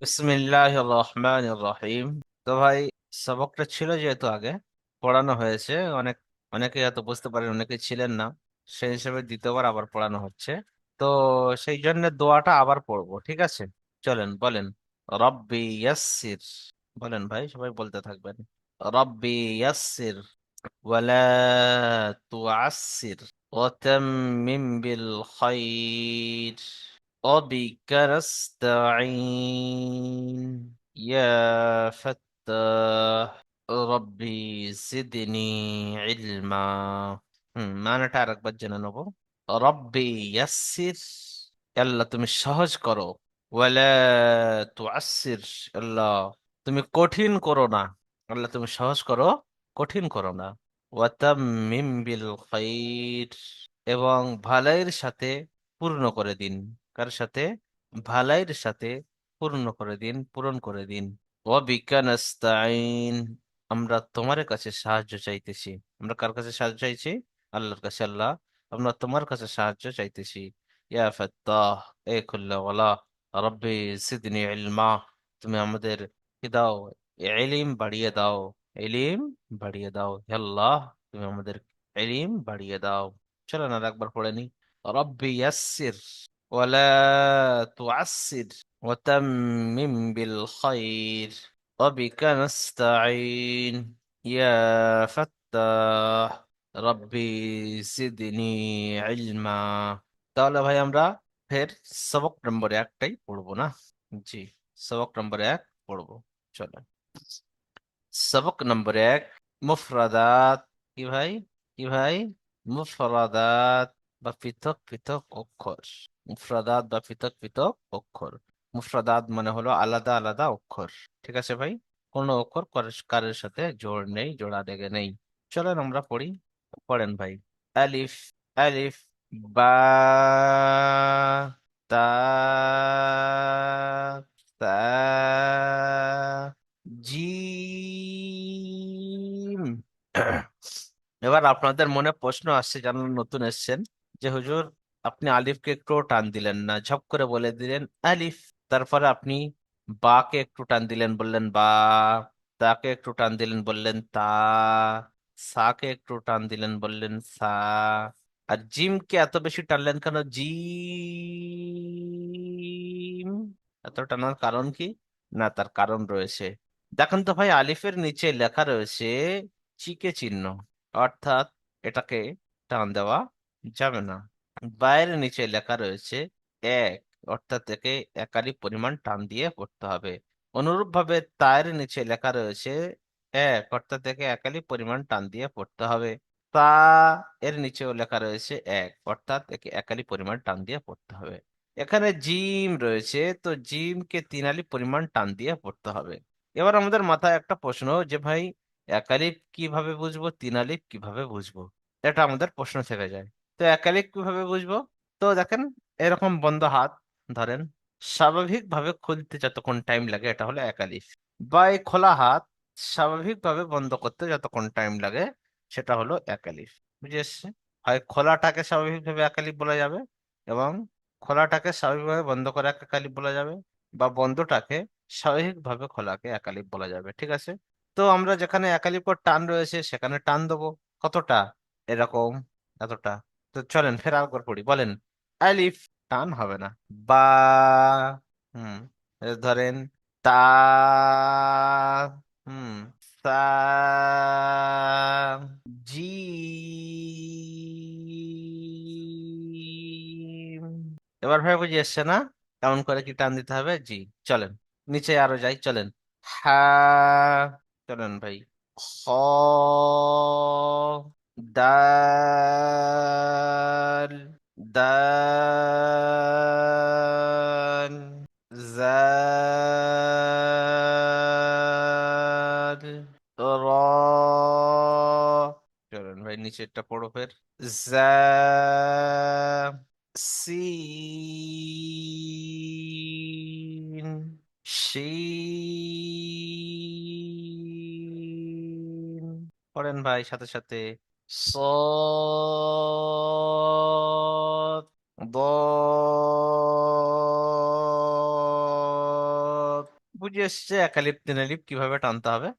বিসমিল্লাহ রহমান রহিম। তো ভাই, সবকটা ছিল যেহেতু আগে পড়ানো হয়েছে, অনেকে হয়তো বুঝতে পারেন, অনেকে ছিলেন না, সেই হিসেবে দ্বিতীয়বার আবার পড়ানো হচ্ছে। তো সেই জন্য দোয়াটা আবার পড়বো, ঠিক আছে? চলেন বলেন। রব্বি ইয়াসসির। বলেন ভাই, সবাই বলতে থাকবেন। রব্বি ইয়াসসির ওয়ালা তুআসসির ওয়াতাম্মিম বিল খাইর وبك نستعين يا فتاح ربي زدني علما। মানাটা আরেকবার জেনে নেবো। রব্বি ইয়াসসির, আল্লাহ তুমি সহজ করো। ওয়ালা তুআসসির, আল্লাহ তুমি কঠিন করো না। আল্লাহ তুমি সহজ করো, কঠিন করো না। ওয়াতাম্মিম বিল খাইর, এবং ভালাইয়ের সাথে পূর্ণ করে দিন। কার সাথে? ভালাইয়ের সাথে পূর্ণ করে দিন, পূরণ করে দিন। ওয়াবিকা নাস্তাইন, আমরা তোমার কাছে সাহায্য চাইতেছি। আমরা কার কাছে সাহায্য চাইছি? আল্লাহর কাছে। আল্লাহ, আমরা তোমার কাছে সাহায্য চাইতেছি। ইয়া ফাত্তাহ, এ খুল্লাওয়ালা, রব্বি জিদনি ইলমা, তুমি আমাদের কি দাও? ইলম বাড়িয়ে দাও, ইলম বাড়িয়ে দাও। হে আল্লাহ, তুমি আমাদের ইলম বাড়িয়ে দাও। চলো না একবার পড়ে নি। রব্বি ইয়াসসির ওয়ালা তুআসসির ওয়াতাম্মিম বিল খাইর ওয়াবিকা নাস্তাঈন ইয়া ফাত্তাহ রব্বি জিদনি ইলমা। তাহলে ভাই আমরা ফের সবক নম্বর একটাই পড়বো না? জি, সবক নম্বর এক পড়বো। চলো, সবক নম্বর এক, মুফরাদাত। কি ভাই? কি ভাই? মুফরাদাত বা পৃথক পৃথক অক্ষর। মুফরাদাত বা পৃথক পৃথক অক্ষর। মুফরাদাত মানে হলো আলাদা আলাদা অক্ষর। ঠিক আছে ভাই? কোনো অক্ষর কারের সাথে জোড় নেই, জোড়া লেগে নেই। চলেন আমরা পড়ি। পড়েন ভাই। আলিফ, আলিফ। বা, তা, তা, জিম। এবার আপনাদের মনে প্রশ্ন আসছে, যারা নতুন এসেছেন, যে হুজুর আপনি আলিফকে একটু টান দিলেন না, ঝপ করে বলে দিলেন আলিফ। তারপরে আপনি বাকে একটু টান দিলেন, বললেন বা। তাকে একটু টান দিলেন, বললেন তা। সাকে একটু টান দিলেন, বললেন সা। আর জিমকে এত বেশি টানলেন কেন? জিম। এত টানার কারণ কি? না, তার কারণ রয়েছে। দেখেন তো ভাই, আলিফের নিচে লেখা রয়েছে চিকে চিহ্ন, অর্থাৎ এটাকে টান দেওয়া যাবে না। বায়ের নিচে লেখা রয়েছে এক, অর্থাৎ একে একালি পরিমাণ টান দিয়ে পড়তে হবে। অনুরূপ ভাবে তায়ের নিচে লেখা রয়েছে এক, অর্থাৎ একে একালি পরিমাণ টান দিয়ে পড়তে হবে। তা এর নিচেও লেখা রয়েছে এক, অর্থাৎ একে একালি পরিমাণ টান দিয়ে পড়তে হবে। এখানে জিম রয়েছে, তো জিমকে তিন আলি পরিমাণ টান দিয়ে পড়তে হবে। এবার আমাদের মাথায় একটা প্রশ্ন, যে ভাই এক আলিফ কিভাবে বুঝবো, তিন আলিফ কিভাবে বুঝবো? এটা আমাদের প্রশ্ন থেকে যায়। তো এক আলিফ কিভাবে বুঝবো? তো দেখেন, এরকম বন্ধ হাত ধরেন, স্বাভাবিকভাবে খুলতে যতক্ষণ টাইম লাগে এটা হলো এক আলিফ। বা এই খোলা হাত স্বাভাবিকভাবে বন্ধ করতে যতক্ষণ টাইম লাগে সেটা হলো এক আলিফ। বুঝে এসছে? হয় খোলাটাকে স্বাভাবিকভাবে এক আলিফ বলা যাবে, এবং খোলাটাকে স্বাভাবিকভাবে বন্ধ করে এক আলিফ বলা যাবে, বা বন্ধটাকে স্বাভাবিকভাবে খোলাকে এক আলিফ বলা যাবে। ঠিক আছে? তো আমরা যেখানে এক আলিফ পর টান রয়েছে সেখানে টান দেবো। কতটা? এরকম, এতটা। তো চলেন ফের আরেকবার পড়ি, বলেন। আলিফ, টান হবে না। বা, হুম, ধরেন। তা, হুম, সা, জি। এবার ভাই বুঝে এসছে না কেমন করে কি টান দিতে হবে? জি। চলেন নিচে আরো যাই, চলেন। হা, চলেন ভাই। খ, দাল, দাল, জাল, র। চলেন ভাই নিচেরটা পড়ো ফের। জা, সিন, শিন। পড়েন ভাই সাথে সাথে। صاد، ضاد، বুঝে এসছে এক আলিফ তিন আলিফ কিভাবে টানতে হবে।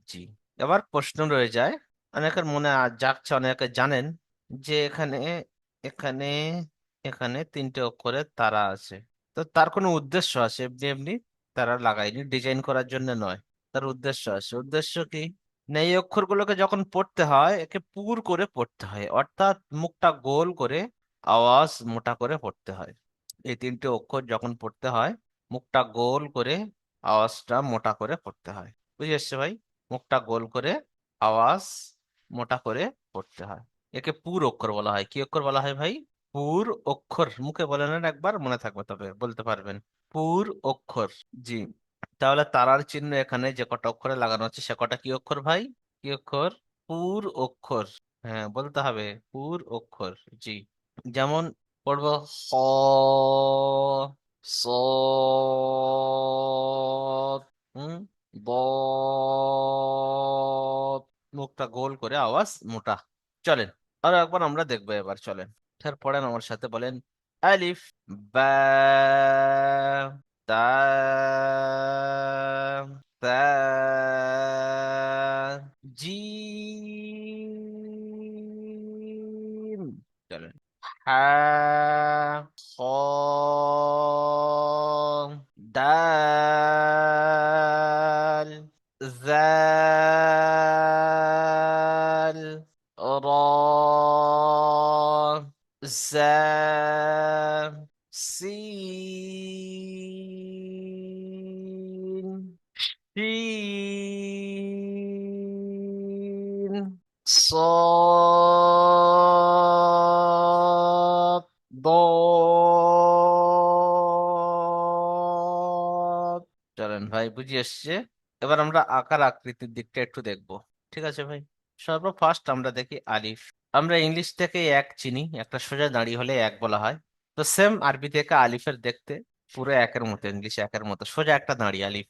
জি। এবার প্রশ্ন রয়ে যায়, অনেকের মনে জাগছে, অনেকে জানেন যে এখানে এখানে এখানে তিনটে অক্ষরে তারা আছে। তো তার কোনো উদ্দেশ্য আছে, এমনি এমনি তারা লাগায়নি, ডিজাইন করার জন্য নয়। তার উদ্দেশ্য আছে। উদ্দেশ্য কি? না, এই অক্ষরগুলোকে যখন পড়তে হয় একে পুর করে পড়তে হয়, অর্থাৎ মুখটা গোল করে আওয়াজ মোটা করে পড়তে হয়। এই তিনটে অক্ষর যখন পড়তে হয় মুখটা গোল করে আওয়াজটা মোটা করে পড়তে হয়। বুঝে এসছে ভাই? মুখটা গোল করে আওয়াজ মোটা করে পড়তে হয়। একে পুর অক্ষর বলা হয়। কি অক্ষর বলা হয় ভাই? পুর অক্ষর। মুখে বলেন না, একবার মনে থাকবে, তবে বলতে পারবেন। পুর অক্ষর। জি। তাহলে তারার চিহ্ন এখানে যে কটা অক্ষরে লাগানো হচ্ছে সে কটা কি অক্ষর ভাই? কি অক্ষর? পুর অক্ষর। হ্যাঁ, বলতে হবে পুর অক্ষর। জি। যেমন পড়বো স, সদ, হুম, বদ। মুখটা গোল করে আওয়াজ মোটা। চলেন আরো একবার আমরা দেখবো, এবার চলেন। স্যার পড়েন আমার সাথে, বলেন আলিফ, বা, তা, তা, জিম। চলেন হা, খ, দাল, জাল, র, زا، سين، شين، صاد، ضاد। চলেন ভাই, বুঝে এসছে। এবার আমরা আকার আকৃতির দিকটা একটু দেখবো। ঠিক আছে ভাই? সর্বফার্স্ট আমরা দেখি আলিফ। আমরা ইংলিশ থেকে এক চিনি, একটা সোজা দাঁড়িয়ে হলে এক বলা হয়। তো সেম আরবি থেকে আলিফের দেখতে পুরো একের মতো, ইংলিশ একের মতো সোজা একটা দাঁড়িয়ে আলিফ।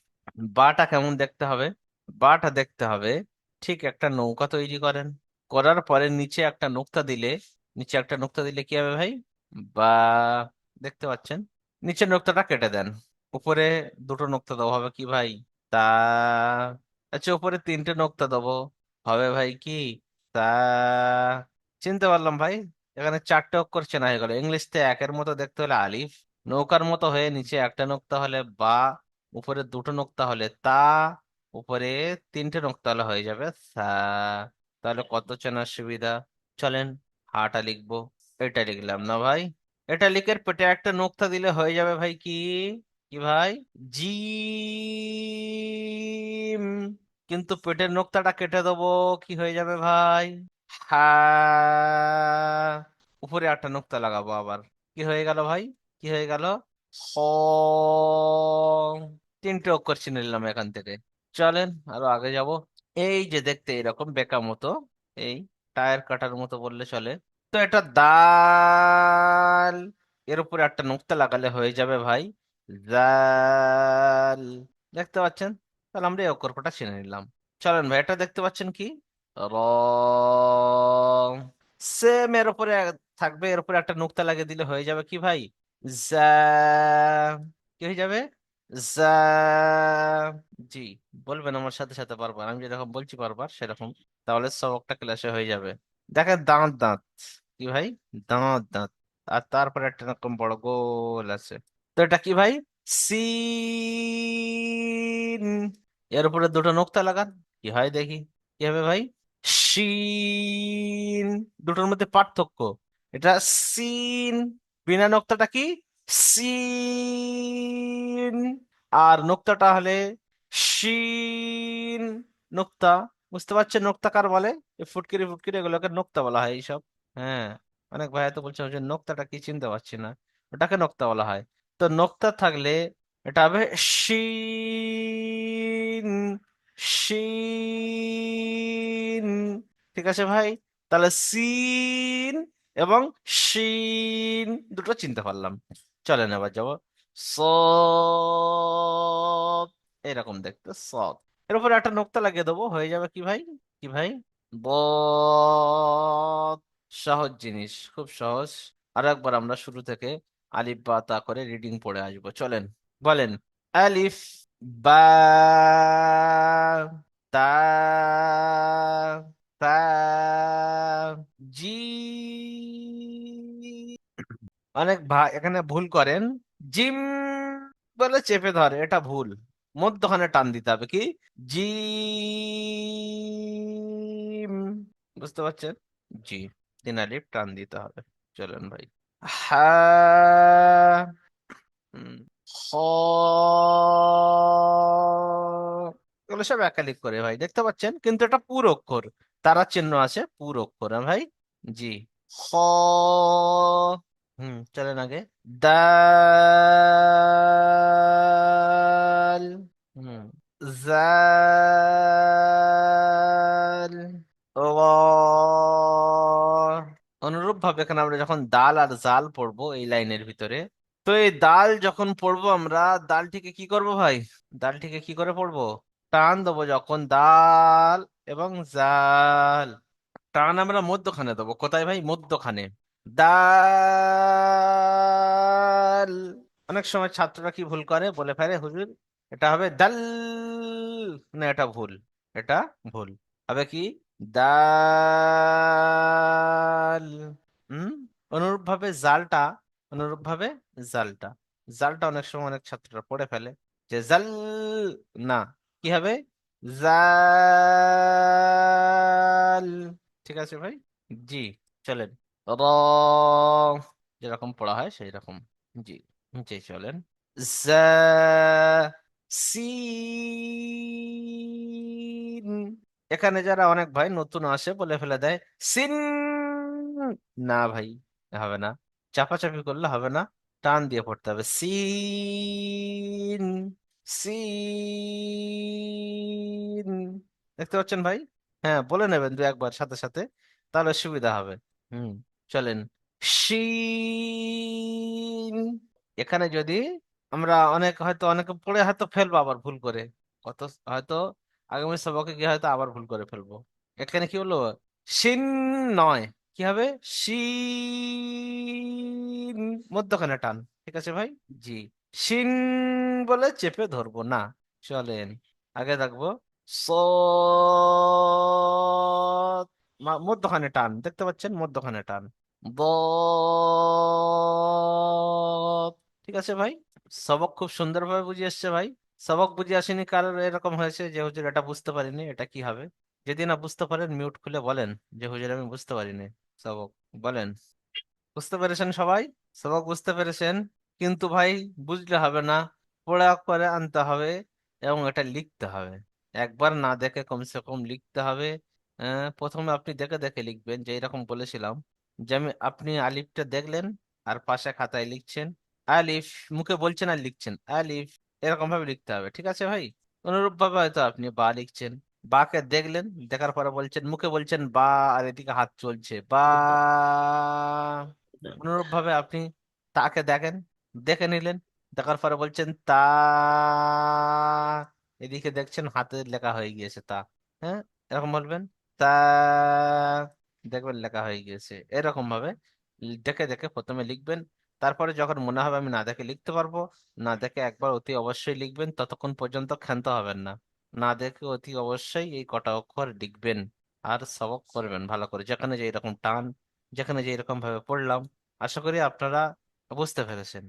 বাটা কেমন দেখতে হবে? বাটা দেখতে হবে ঠিক একটা নৌকা তৈরি করেন, করার পরে নিচে একটা নোক্তা দিলে, নিচে একটা নোক্তা দিলে কি হবে ভাই? বা। দেখতে পাচ্ছেন? নিচের নোক্তাটা কেটে দেন, উপরে দুটো নোক্তা দেবো, হবে কি ভাই? তা। আচ্ছা, উপরে তিনটে নোক্তা দেবো, হবে ভাই কি? তা। চিনতে পারলাম ভাই? এখানে চারটে অক্ষর চেনা হয়ে গেল। ইংলিশতে একের মতো দেখতে হলে আলিফ, নৌকার মতো হয়ে নিচে একটা নোক্তা হলে বা, উপরে দুটো নোক্তা হলে তা, উপরে তিনটে নোক্তা হলে হয়ে যাবে সা। তাহলে কত চেনার সুবিধা। চলেন হাটা লিখবো। এটা লিখলাম না ভাই? এটা লিখে পেটে একটা নোক্তা দিলে হয়ে যাবে ভাই কি? কি ভাই? জিম। কিন্তু পেটের নোক্তাটা কেটে দেবো, কি হয়ে যাবে ভাই? হ্যাঁ। উপরে একটা নোক্তা লাগাবো আবার, কি হয়ে গেল ভাই? কি হয়ে গেল? হ। তিনটে অক্ষর চিনে নিলাম এখান থেকে। চলেন আরো আগে যাব। এই যে দেখতে এরকম বেকা মতো, এই টায়ার কাটার মতো বললে চলে। তো এটা দাল, এর উপরে একটা নোক্তা লাগালে হয়ে যাবে ভাই জাল। দেখতে পাচ্ছেন? তাহলে আমরা এই অক্ষর কটা চিনে নিলাম। চলেন ভাই, এটা দেখতে পাচ্ছেন কি? র। সেম এর উপরে থাকবে, এর উপরে একটা নোক্তা লাগিয়ে দিলে হয়ে যাবে কি ভাই? জা। কি হয়ে যাবে? জা। জি। বলবেন আমার সাথে সাথে বারবার, আমি যেরকম বলছি বারবার সেরকম, তাহলে সবকটা ক্লাসে হয়ে যাবে। দেখেন দাঁত দাঁত, কি ভাই? দাঁত দাঁত। আর তারপরে একটা এরকম বড় গোল আছে। তো এটা কি ভাই? সিন। এর উপরে দুটো নোক্তা লাগান, কি হয় দেখি? কি হবে ভাই? শিন। দুটোর মধ্যে পার্থক্য, এটা সিন, বিনা নোক্তাটা কি? সিন। আর নোক্তাটা হলে শিন। নোক্তা। বুঝতে পারছেন নোক্তা কার বলে? এই ফুটকিরি ফুটকিরি এগুলোকে নোক্তা বলা হয় এইসব। হ্যাঁ। অনেক ভাইয়া তো বলছে যে নোক্তাটা কি, চিনতে পারছি না। ওটাকে নোক্তা বলা হয়। তো নোক্তা থাকলে এটা হবে শিন। শিন। ঠিক আছে ভাই? তাহলে সিন এবং শিন দুটো চিনতে পারলাম। চলেন এবার যাবো সদ। এরকম দেখতে সদ। এর উপরে একটা নোক্তা লাগিয়ে দেবো, হয়ে যাবে কি ভাই? কি ভাই? বদ। সহজ জিনিস, খুব সহজ। আর একবার আমরা শুরু থেকে আলিফ বা তা করে রিডিং পড়ে আসবো। চলেন বলেন আলিফ, বা, তা, তা, জি। অনেক ভাই এখানে ভুল করেন। জিম বলে চেপে ধরে, এটা ভুল। মধ্যখানে টান দিতে হবে কি, জিম। বুঝতে পারছেন? জি, 3 আলিফ টান দিতে হবে। চলেন ভাই। হ্যাঁ। হুম, খ, এগুলো সব একালিক করে ভাই, দেখতে পাচ্ছেন, কিন্তু এটা পুরো অক্ষর। তারা চিহ্ন আছে, পুরো অক্ষর, হ্যাঁ ভাই। জি। খ, চলেন আগে। দাল। হুম, জাল। অনুরূপ ভাবে এখানে আমরা যখন দাল আর জাল পড়বো এই লাইনের ভিতরে, তো এই দাল যখন পড়বো আমরা, দালটিকে কি করব ভাই, দালটিকে কি করে পড়বো, টান দেবো যখন দাল এবং জাল, টান আমরা মধ্যখানে দেবো। কোথায় ভাই, মধ্যখানে। দাল। অনেক সময় ছাত্ররা কি ভুল করে, বলে ফেলে হুজুর এটা হবে দাল, না এটা ভুল, এটা ভুল। হবে কি, দাল। হুম। অনুরূপ ভাবে জালটা, অনুরূপ ভাবে জালটা, জালটা অনেক সময় অনেক ছাত্ররা পড়ে ফেলে যে জাল, না, কি হবে, জাল। ঠিক আছে ভাই। জি। চলেন। র, যেরকম পড়া হয় সেই রকম। জি। জি চলেন। জা, সিন। এখানে যারা অনেক ভাই নতুন আসে বলে ফেলে দেয় সিন, না ভাই, হবে না, চাপাচাপি করলে হবে না, টান দিয়ে পড়তে হবে সিন, সিন। দেখতে পাচ্ছেন ভাই? হ্যাঁ, বলে নেবেন 2-1 বার সাথে সাথে, তাহলে সুবিধা হবে। হুম। চলেন। শিন। এখানে যদি আমরা অনেক হয়তো অনেকে পড়ে হয়তো ফেলবো আবার ভুল করে, কত হয়তো আগামী সবকে গিয়ে হয়তো আবার ভুল করে ফেলবো। এখানে কি হলো, শিন নয়, কি হবে, শিন, মধ্যখানে টান। ঠিক আছে ভাই। জি। শিন বলে চেপে ধরবো না। চলেন আগে থাকবো। সৎ, মধ্যখানে টান, দেখতে পাচ্ছেন, মধ্যখানে টান। বদ। ঠিক আছে ভাই। সবক খুব সুন্দরভাবে বুঝিয়ে এসছে ভাই। সবক বুঝিয়ে আসেনি কারোর এরকম হয়েছে যে হুজুর এটা বুঝতে পারিনি, এটা কি হবে? যদি না বুঝতে পারেন মিউট খুলে বলেন যে হুজুর আমি বুঝতে পারিনি সবক। বলেন। বুঝতে পেরেছেন সবাই? সবক বুঝতে পেরেছেন? কিন্তু ভাই বুঝলে হবে না, পড়া করে আনতে হবে এবং এটা লিখতে হবে। একবার না দেখে কমসে কম লিখতে হবে। প্রথমে আপনি দেখে দেখে লিখবেন, যে এরকম বলেছিলাম, যে আপনি আলিফটা দেখলেন আর পাশে খাতায় লিখছেন আলিফ, মুখে বলছেন আর লিখছেন আলিফ, এরকম ভাবে লিখতে হবে। ঠিক আছে ভাই? অনুরূপ ভাবে হয়তো আপনি বা লিখছেন, বাকে দেখলেন, দেখার পরে বলছেন, মুখে বলছেন বা, আর এদিকে হাত চলছে বা। অনুরূপ ভাবে আপনি তাকে দেখেন, দেখে নিলেন, দেখার পরে বলছেন তা, এদিকে দেখছেন হাতে লেখা হয়ে গিয়েছে তা। হ্যাঁ, এরকম বলবেন তা, দেখবেন লেখা হয়ে গিয়েছে। এরকম ভাবে দেখে দেখে প্রথমে লিখবেন। তারপরে যখন মনে হবে আমি না দেখে লিখতে পারবো, না দেখে একবার অতি অবশ্যই লিখবেন, ততক্ষণ পর্যন্ত ক্ষান্ত হবেন না। না দেখে অতি অবশ্যই এই কটা অক্ষর লিখবেন আর সবক করবেন ভালো করে, যেখানে যে এরকম টান, যেখানে যে এরকম ভাবে পড়লাম। আশা করি আপনারা বুঝতে পেরেছেন।